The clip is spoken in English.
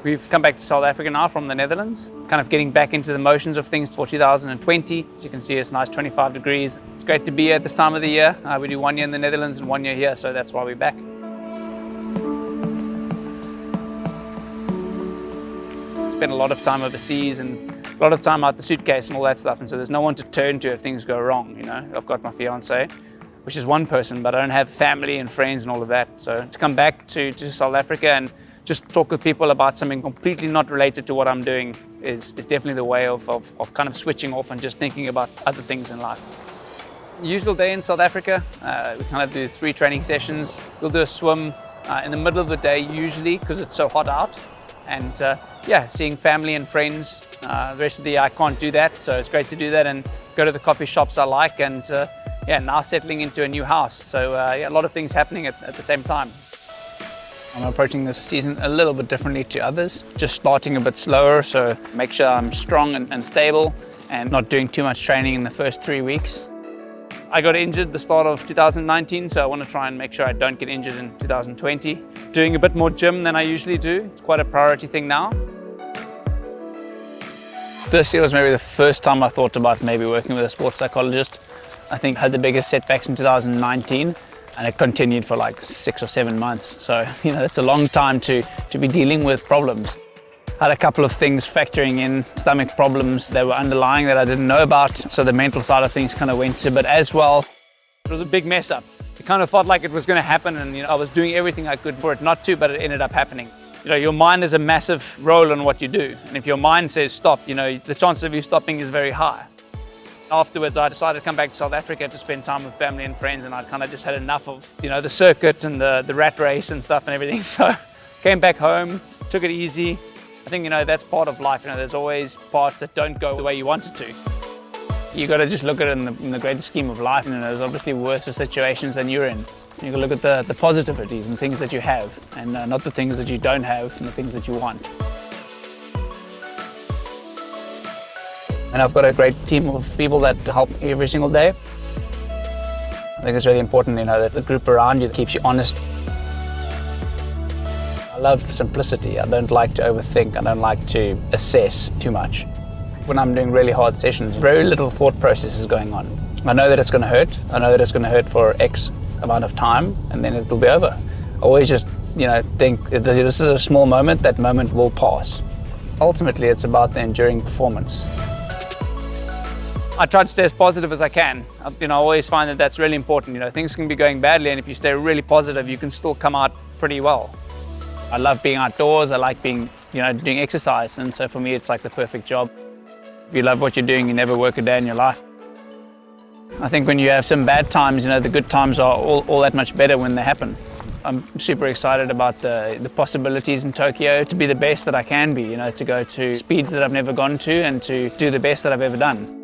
We've come back to South Africa now from the Netherlands, kind of getting back into the motions of things for 2020. As you can see, it's nice 25 degrees. It's great to be here at this time of the year. We do 1 year in the Netherlands and 1 year here, so that's why we're back. Spent a lot of time overseas and a lot of time out the suitcase and all that stuff, and so there's no one to turn to if things go wrong. You know, I've got my fiance, which is one person, but I don't have family and friends and all of that. So to come back to South Africa and just talk with people about something completely not related to what I'm doing is definitely the way of kind of switching off and just thinking about other things in life. Usual day in South Africa, we kind of do 3 training sessions. We'll do a swim in the middle of the day usually because it's so hot out. And yeah, seeing family and friends. The rest of the year I can't do that, so it's great to do that and go to the coffee shops I like, and yeah, now settling into a new house. So yeah, a lot of things happening at the same time. I'm approaching this season a little bit differently to others, just starting a bit slower, so make sure I'm strong and stable and not doing too much training in the first 3 weeks. I got injured the start of 2019, so I want to try and make sure I don't get injured in 2020. Doing a bit more gym than I usually do. It's quite a priority thing now. This year was maybe the first time I thought about maybe working with a sports psychologist. I think I had the biggest setbacks in 2019. And it continued for like 6 or 7 months. So, you know, it's a long time to be dealing with problems. I had a couple of things factoring in, stomach problems that were underlying that I didn't know about. So the mental side of things kind of went a bit as well. It was a big mess up. It kind of felt like it was going to happen, and you know, I was doing everything I could for it not to, but it ended up happening. You know, your mind has a massive role in what you do. And if your mind says stop, you know, the chance of you stopping is very high. Afterwards, I decided to come back to South Africa to spend time with family and friends, and I'd kind of just had enough of, you know, the circuit and the rat race and stuff and everything. So came back home, took it easy. I think, you know, that's part of life. You know, there's always parts that don't go the way you want it to. You got to just look at it in the greater scheme of life. You know, there's obviously worse situations than you're in. You got to look at the positivities and things that you have, and not the things that you don't have and the things that you want. And I've got a great team of people that help me every single day. I think it's really important, you know, that the group around you keeps you honest. I love simplicity. I don't like to overthink. I don't like to assess too much. When I'm doing really hard sessions, very little thought process is going on. I know that it's going to hurt. I know that it's going to hurt for X amount of time, and then it will be over. I always just, you know, think this is a small moment. That moment will pass. Ultimately, it's about the enduring performance. I try to stay as positive as I can. You know, I always find that that's really important. You know, things can be going badly, and if you stay really positive, you can still come out pretty well. I love being outdoors. I like being, you know, doing exercise, and so for me, it's like the perfect job. If you love what you're doing, you never work a day in your life. I think when you have some bad times, you know, the good times are all that much better when they happen. I'm super excited about the possibilities in Tokyo to be the best that I can be, you know, to go to speeds that I've never gone to and to do the best that I've ever done.